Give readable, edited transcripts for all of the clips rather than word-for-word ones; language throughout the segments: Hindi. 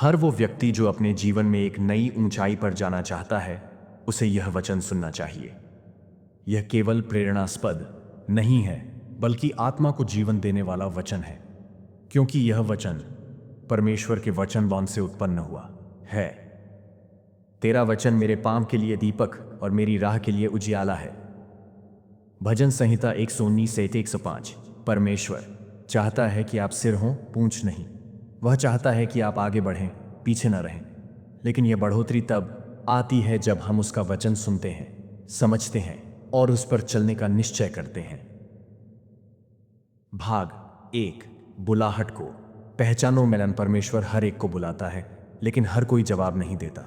हर वो व्यक्ति जो अपने जीवन में एक नई ऊंचाई पर जाना चाहता है, उसे यह वचन सुनना चाहिए। यह केवल प्रेरणास्पद नहीं है, बल्कि आत्मा को जीवन देने वाला वचन है, क्योंकि यह वचन परमेश्वर के वचन बाण से उत्पन्न हुआ है। तेरा वचन मेरे पांव के लिए दीपक और मेरी राह के लिए उजियाला है। भजन संहिता 119 से 105। परमेश्वर चाहता है कि आप सिर हों, पूंछ नहीं। वह चाहता है कि आप आगे बढ़ें, पीछे न रहें। लेकिन यह बढ़ोतरी तब आती है जब हम उसका वचन सुनते हैं, समझते हैं और उस पर चलने का निश्चय करते हैं। भाग 1। बुलाहट को पहचानो। मिलन परमेश्वर हर एक को बुलाता है, लेकिन हर कोई जवाब नहीं देता,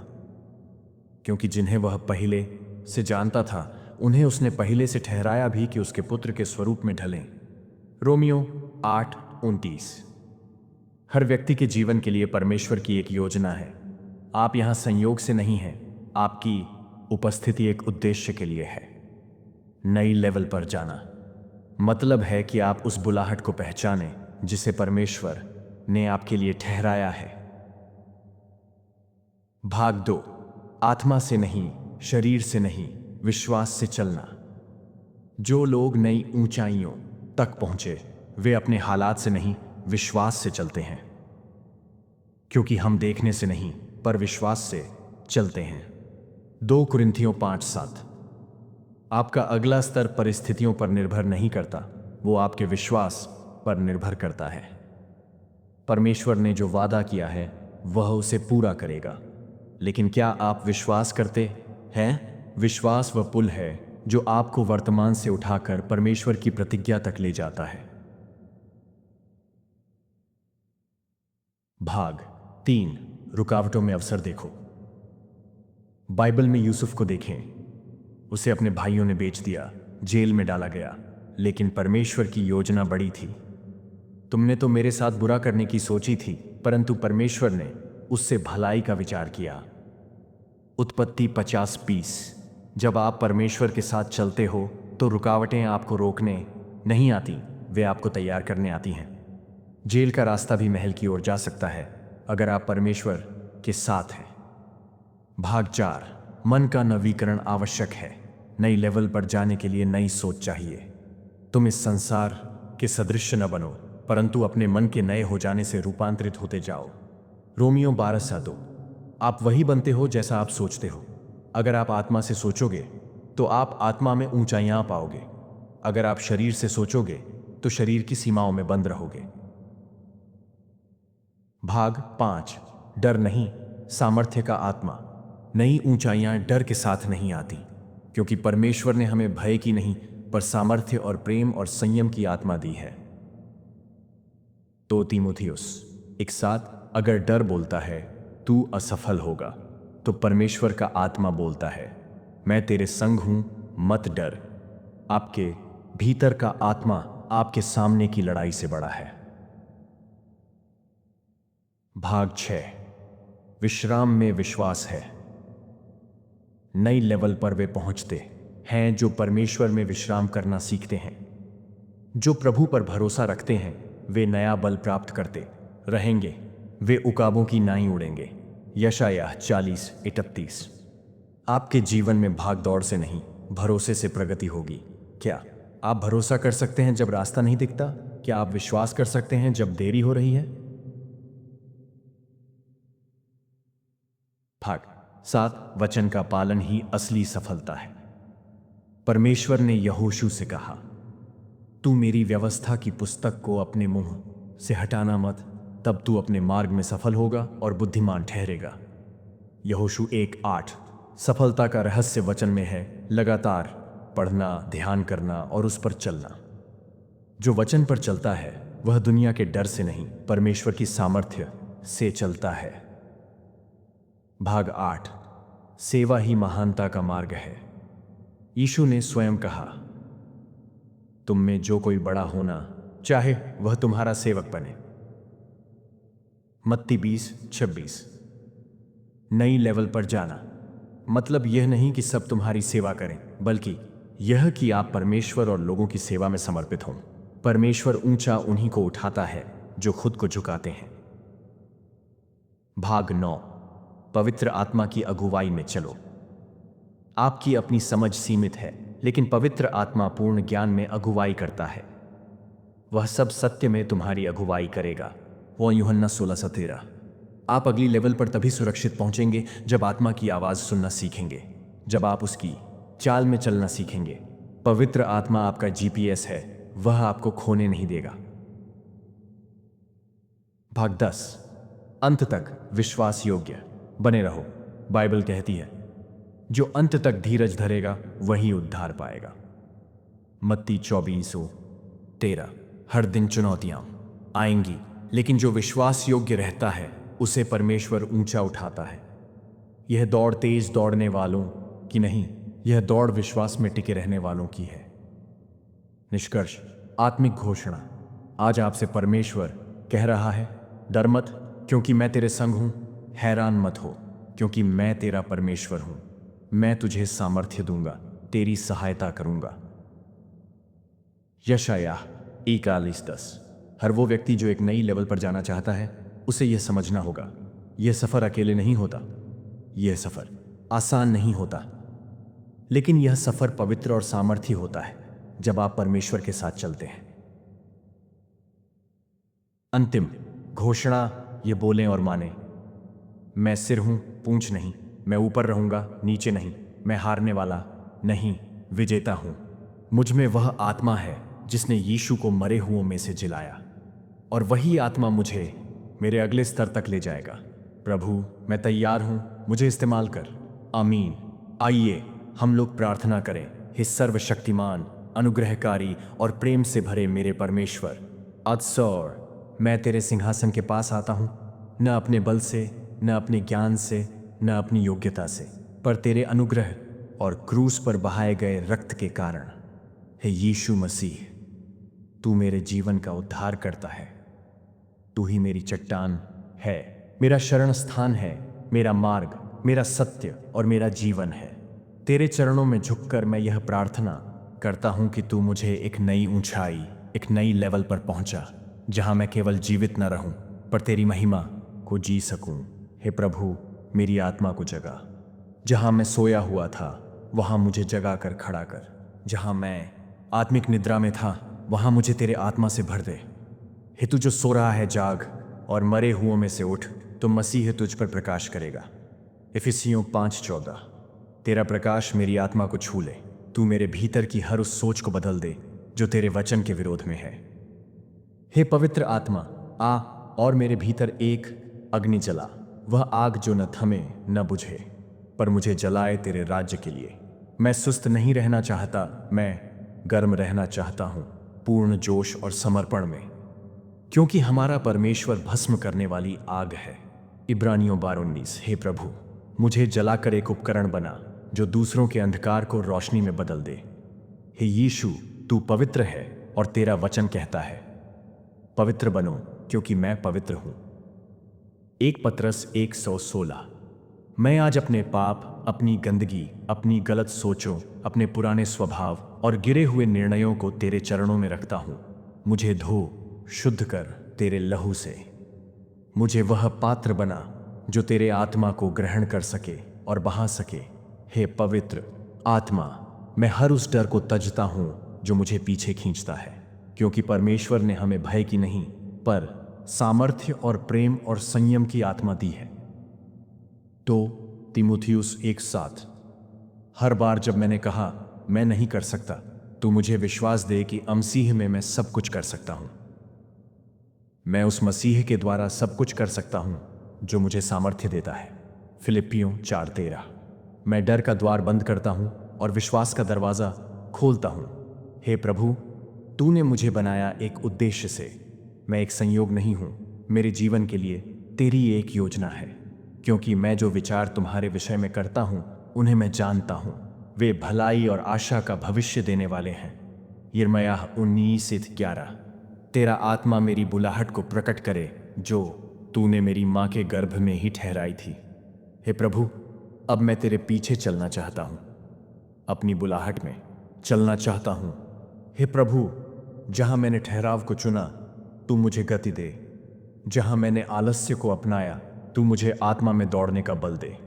क्योंकि जिन्हें वह पहले से जानता था उन्हें उसने पहले से ठहराया भी कि उसके पुत्र के स्वरूप में ढलें। रोमियो 8:29। हर व्यक्ति के जीवन के लिए परमेश्वर की एक योजना है। आप यहां संयोग से नहीं हैं, आपकी उपस्थिति एक उद्देश्य के लिए है। नई लेवल पर जाना मतलब है कि आप उस बुलाहट को पहचानें जिसे परमेश्वर ने आपके लिए ठहराया है। भाग 2। आत्मा से नहीं, शरीर से नहीं, विश्वास से चलना। जो लोग नई ऊंचाइयों तक पहुंचे, वे अपने हालात से नहीं, विश्वास से चलते हैं, क्योंकि हम देखने से नहीं पर विश्वास से चलते हैं। 2 कुरिन्थियों 5:7। आपका अगला स्तर परिस्थितियों पर निर्भर नहीं करता, वो आपके विश्वास पर निर्भर करता है। परमेश्वर ने जो वादा किया है वह उसे पूरा करेगा, लेकिन क्या आप विश्वास करते हैं? विश्वास वह पुल है जो आपको वर्तमान से उठाकर परमेश्वर की प्रतिज्ञा तक ले जाता है। भाग 3। रुकावटों में अवसर देखो। बाइबल में यूसुफ को देखें। उसे अपने भाइयों ने बेच दिया, जेल में डाला गया, लेकिन परमेश्वर की योजना बड़ी थी। तुमने तो मेरे साथ बुरा करने की सोची थी, परंतु परमेश्वर ने उससे भलाई का विचार किया। उत्पत्ति 50:20। जब आप परमेश्वर के साथ चलते हो तो रुकावटें आपको रोकने नहीं आती, वे आपको तैयार करने आती हैं। जेल का रास्ता भी महल की ओर जा सकता है अगर आप परमेश्वर के साथ हैं। भाग 4। मन का नवीकरण आवश्यक है। नई लेवल पर जाने के लिए नई सोच चाहिए। तुम इस संसार के सदृश न बनो, परंतु अपने मन के नए हो जाने से रूपांतरित होते जाओ। रोमियो 12:2। आप वही बनते हो जैसा आप सोचते हो। अगर आप आत्मा से सोचोगे तो आप आत्मा में ऊंचाइयां पाओगे। अगर आप शरीर से सोचोगे तो शरीर की सीमाओं में बंद रहोगे। भाग 5। डर नहीं, सामर्थ्य का आत्मा। नई ऊंचाइयां डर के साथ नहीं आती, क्योंकि परमेश्वर ने हमें भय की नहीं पर सामर्थ्य और प्रेम और संयम की आत्मा दी है। 2 तीमुथियुस 1:7। अगर डर बोलता है तू असफल होगा, तो परमेश्वर का आत्मा बोलता है मैं तेरे संग हूं, मत डर। आपके भीतर का आत्मा आपके सामने की लड़ाई से बड़ा है। भाग 6। विश्राम में विश्वास है। नई लेवल पर वे पहुंचते हैं जो परमेश्वर में विश्राम करना सीखते हैं। जो प्रभु पर भरोसा रखते हैं वे नया बल प्राप्त करते रहेंगे, वे उकाबों की नाई उड़ेंगे। यशायाह 40:31। आपके जीवन में भाग दौड़ से नहीं, भरोसे से प्रगति होगी। क्या आप भरोसा कर सकते हैं जब रास्ता नहीं दिखता? क्या आप विश्वास कर सकते हैं जब देरी हो रही है? भाग 7। वचन का पालन ही असली सफलता है। परमेश्वर ने यहोशू से कहा, तू मेरी व्यवस्था की पुस्तक को अपने मुंह से हटाना मत, तब तू अपने मार्ग में सफल होगा और बुद्धिमान ठहरेगा। यहोशू 1:8। सफलता का रहस्य वचन में है, लगातार पढ़ना, ध्यान करना और उस पर चलना। जो वचन पर चलता है वह दुनिया के डर से नहीं, परमेश्वर की सामर्थ्य से चलता है। भाग 8। सेवा ही महानता का मार्ग है। यीशु ने स्वयं कहा, तुम में जो कोई बड़ा होना चाहे वह तुम्हारा सेवक बने। मत्ती 20:26। नई लेवल पर जाना मतलब यह नहीं कि सब तुम्हारी सेवा करें, बल्कि यह कि आप परमेश्वर और लोगों की सेवा में समर्पित हों। परमेश्वर ऊंचा उन्हीं को उठाता है जो खुद को झुकाते हैं। भाग 9। पवित्र आत्मा की अगुवाई में चलो। आपकी अपनी समझ सीमित है, लेकिन पवित्र आत्मा पूर्ण ज्ञान में अगुवाई करता है। वह सब सत्य में तुम्हारी अगुवाई करेगा। वो यूहन्ना 16:13। आप अगली लेवल पर तभी सुरक्षित पहुंचेंगे जब आत्मा की आवाज सुनना सीखेंगे, जब आप उसकी चाल में चलना सीखेंगे। पवित्र आत्मा आपका जीपीएस है, वह आपको खोने नहीं देगा। भाग 10। अंत तक विश्वास योग्य बने रहो। बाइबल कहती है, जो अंत तक धीरज धरेगा वही उद्धार पाएगा। मत्ती 24:13। हर दिन चुनौतियां आएंगी, लेकिन जो विश्वास योग्य रहता है उसे परमेश्वर ऊंचा उठाता है। यह दौड़ तेज दौड़ने वालों की नहीं, यह दौड़ विश्वास में टिके रहने वालों की है। निष्कर्ष, आत्मिक घोषणा। आज आपसे परमेश्वर कह रहा है, डर मत, क्योंकि मैं तेरे संग हूं। हैरान मत हो, क्योंकि मैं तेरा परमेश्वर हूं। मैं तुझे सामर्थ्य दूंगा, तेरी सहायता करूंगा। यशायाह 41:10। हर वो व्यक्ति जो एक नई लेवल पर जाना चाहता है, उसे यह समझना होगा, यह सफर अकेले नहीं होता, यह सफर आसान नहीं होता, लेकिन यह सफर पवित्र और सामर्थ्य होता है जब आप परमेश्वर के साथ चलते हैं। अंतिम घोषणा ये बोलें और माने, मैं सिर हूं, पूंछ नहीं। मैं ऊपर रहूंगा, नीचे नहीं। मैं हारने वाला नहीं, विजेता हूं। मुझ में वह आत्मा है जिसने यीशु को मरे हुओं में से जिलाया, और वही आत्मा मुझे मेरे अगले स्तर तक ले जाएगा। प्रभु, मैं तैयार हूं, मुझे इस्तेमाल कर। आमीन। आइए हम लोग प्रार्थना करें। हे सर्वशक्तिमान, अनुग्रहकारी और प्रेम से भरे मेरे परमेश्वर, अदसौर मैं तेरे सिंहासन के पास आता हूं, न अपने बल से, न अपने ज्ञान से, न अपनी योग्यता से, पर तेरे अनुग्रह और क्रूस पर बहाए गए रक्त के कारण। हे यीशु मसीह, तू मेरे जीवन का उद्धार करता है। तू ही मेरी चट्टान है, मेरा शरण स्थान है, मेरा मार्ग, मेरा सत्य और मेरा जीवन है। तेरे चरणों में झुककर मैं यह प्रार्थना करता हूं कि तू मुझे एक नई ऊंचाई, एक नई लेवल पर पहुंचा, जहां मैं केवल जीवित न रहूं, पर तेरी महिमा को जी सकूं। हे प्रभु, मेरी आत्मा को जगा। जहां मैं सोया हुआ था वहां मुझे जगा कर खड़ा कर। जहां मैं आत्मिक निद्रा में था वहां मुझे तेरे आत्मा से भर दे। हे तू जो सो रहा है, जाग और मरे हुओं में से उठ, तो मसीह तुझ पर प्रकाश करेगा। इफिसियों 5:14। तेरा प्रकाश मेरी आत्मा को छू ले। तू मेरे भीतर की हर उस सोच को बदल दे जो तेरे वचन के विरोध में है। हे पवित्र आत्मा, आ और मेरे भीतर एक अग्नि जला, वह आग जो न थमे न बुझे, पर मुझे जलाए तेरे राज्य के लिए। मैं सुस्त नहीं रहना चाहता, मैं गर्म रहना चाहता हूं, पूर्ण जोश और समर्पण में, क्योंकि हमारा परमेश्वर भस्म करने वाली आग है। इब्रानियों 12:19। हे प्रभु, मुझे जलाकर एक उपकरण बना जो दूसरों के अंधकार को रोशनी में बदल दे। हे यीशु, तू पवित्र है और तेरा वचन कहता है, पवित्र बनो क्योंकि मैं पवित्र हूं। 1 पतरस 1:16। मैं आज अपने पाप, अपनी गंदगी, अपनी गलत सोचों, अपने पुराने स्वभाव और गिरे हुए निर्णयों को तेरे चरणों में रखता हूं। मुझे धो, शुद्ध कर तेरे लहू से। मुझे वह पात्र बना जो तेरे आत्मा को ग्रहण कर सके और बहा सके। हे पवित्र आत्मा, मैं हर उस डर को तजता हूं जो मुझे पीछे खींचता है, क्योंकि परमेश्वर ने हमें भय की नहीं, पर सामर्थ्य और प्रेम और संयम की आत्मा दी है। तो तीमुथियुस 1:7। हर बार जब मैंने कहा मैं नहीं कर सकता, तो मुझे विश्वास दे कि मसीह में मैं सब कुछ कर सकता हूं। मैं उस मसीह के द्वारा सब कुछ कर सकता हूं जो मुझे सामर्थ्य देता है। फिलिपियों 4:13। मैं डर का द्वार बंद करता हूं और विश्वास का दरवाजा खोलता हूं। हे प्रभु, तूने मुझे बनाया एक उद्देश्य से। मैं एक संयोग नहीं हूं, मेरे जीवन के लिए तेरी एक योजना है, क्योंकि मैं जो विचार तुम्हारे विषय में करता हूं उन्हें मैं जानता हूं, वे भलाई और आशा का भविष्य देने वाले हैं। यिर्मयाह 19:11। तेरा आत्मा मेरी बुलाहट को प्रकट करे जो तूने मेरी माँ के गर्भ में ही ठहराई थी। हे प्रभु, अब मैं तेरे पीछे चलना चाहता हूँ, अपनी बुलाहट में चलना चाहता हूँ। हे प्रभु, जहाँ मैंने ठहराव को चुना, तू मुझे गति दे। जहाँ मैंने आलस्य को अपनाया, तू मुझे आत्मा में दौड़ने का बल दे।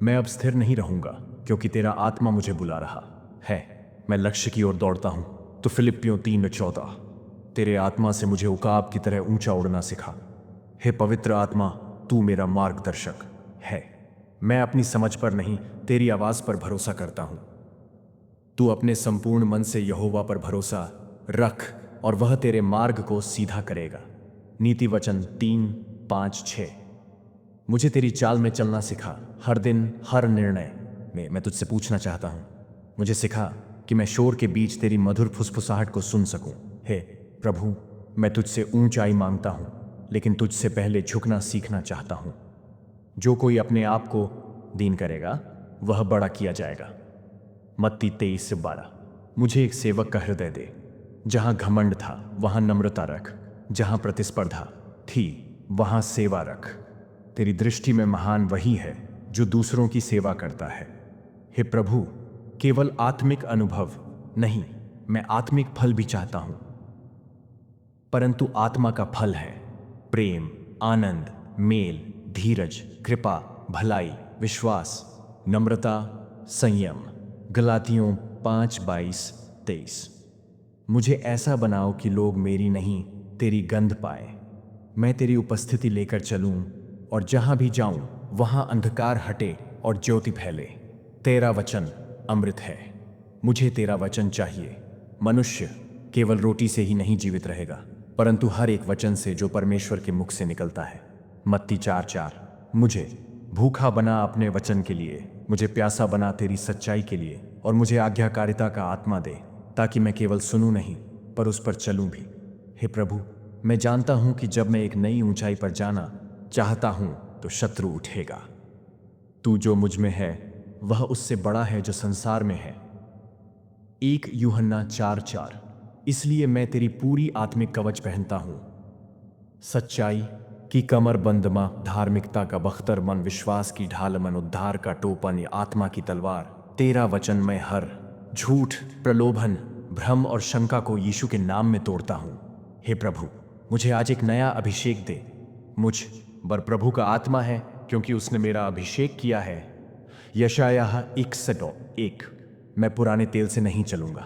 मैं अब स्थिर नहीं रहूंगा क्योंकि तेरा आत्मा मुझे बुला रहा है। मैं लक्ष्य की ओर दौड़ता हूं। तो फिलिप्पियों 3:14, तेरे आत्मा से मुझे उकाब की तरह ऊंचा उड़ना सिखा। हे पवित्र आत्मा, तू मेरा मार्गदर्शक है। मैं अपनी समझ पर नहीं, तेरी आवाज पर भरोसा करता हूं। तू अपने संपूर्ण मन से यहोवा पर भरोसा रख और वह तेरे मार्ग को सीधा करेगा। नीति वचन 3:5-6। मुझे तेरी चाल में चलना सिखा। हर दिन हर निर्णय में मैं तुझसे पूछना चाहता हूं। मुझे सिखा कि मैं शोर के बीच तेरी मधुर फुसफुसाहट को सुन सकूं। हे प्रभु, मैं तुझसे ऊंचाई मांगता हूं, लेकिन तुझसे पहले झुकना सीखना चाहता हूं। जो कोई अपने आप को दीन करेगा वह बड़ा किया जाएगा। मत्ती 23:12। मुझे एक सेवक का हृदय दे। जहां घमंड था वहां नम्रता रख, जहां प्रतिस्पर्धा थी वहां सेवा रख। तेरी दृष्टि में महान वही है जो दूसरों की सेवा करता है। हे प्रभु, केवल आत्मिक अनुभव नहीं, मैं आत्मिक फल भी चाहता हूं। परंतु आत्मा का फल है प्रेम, आनंद, मेल, धीरज, कृपा, भलाई, विश्वास, नम्रता, संयम। गलातियों 5:22-23। मुझे ऐसा बनाओ कि लोग मेरी नहीं तेरी गंध पाए। मैं तेरी उपस्थिति लेकर चलूं और जहां भी जाऊं वहां अंधकार हटे और ज्योति फैले। तेरा वचन अमृत है। मुझे तेरा वचन चाहिए। मनुष्य केवल रोटी से ही नहीं जीवित रहेगा, परंतु हर एक वचन से जो परमेश्वर के मुख से निकलता है। मत्ती 4:4। मुझे भूखा बना अपने वचन के लिए, मुझे प्यासा बना तेरी सच्चाई के लिए, और मुझे आज्ञाकारिता का आत्मा दे, ताकि मैं केवल सुनूं नहीं पर उस पर चलूं भी। हे प्रभु, मैं जानता हूं कि जब मैं एक नई ऊंचाई पर जाना चाहता हूं तो शत्रु उठेगा। तू जो मुझ में है वह उससे बड़ा है जो संसार में है। 1 यूहन्ना 4:4। इसलिए मैं तेरी पूरी आत्मिक कवच पहनता हूं। सच्चाई की कमर बंदमा, धार्मिकता का बख्तर मन, विश्वास की ढाल मन, उद्धार का टोपन, आत्मा की तलवार। तेरा वचन में हर झूठ, प्रलोभन, भ्रम और शंका को यीशु के नाम में तोड़ता हूं। हे प्रभु, मुझे आज एक नया अभिषेक दे। मुझ पर प्रभु का आत्मा है क्योंकि उसने मेरा अभिषेक किया है। यशायाह 61:1। मैं पुराने तेल से नहीं चलूंगा।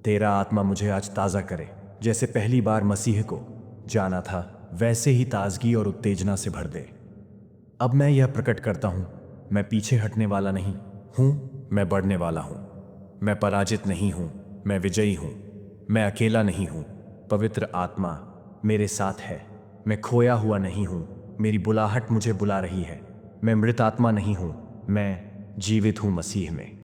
तेरा आत्मा मुझे आज ताज़ा करे। जैसे पहली बार मसीह को जाना था वैसे ही ताजगी और उत्तेजना से भर दे। अब मैं यह प्रकट करता हूं, मैं पीछे हटने वाला नहीं हूं, मैं बढ़ने वाला हूं। मैं पराजित नहीं हूं, मैं विजयी हूं। मैं अकेला नहीं हूं, पवित्र आत्मा मेरे साथ है। मैं खोया हुआ नहीं हूं, मेरी बुलाहट मुझे बुला रही है। मैं मृत आत्मा नहीं हूं, मैं जीवित हूं मसीह में।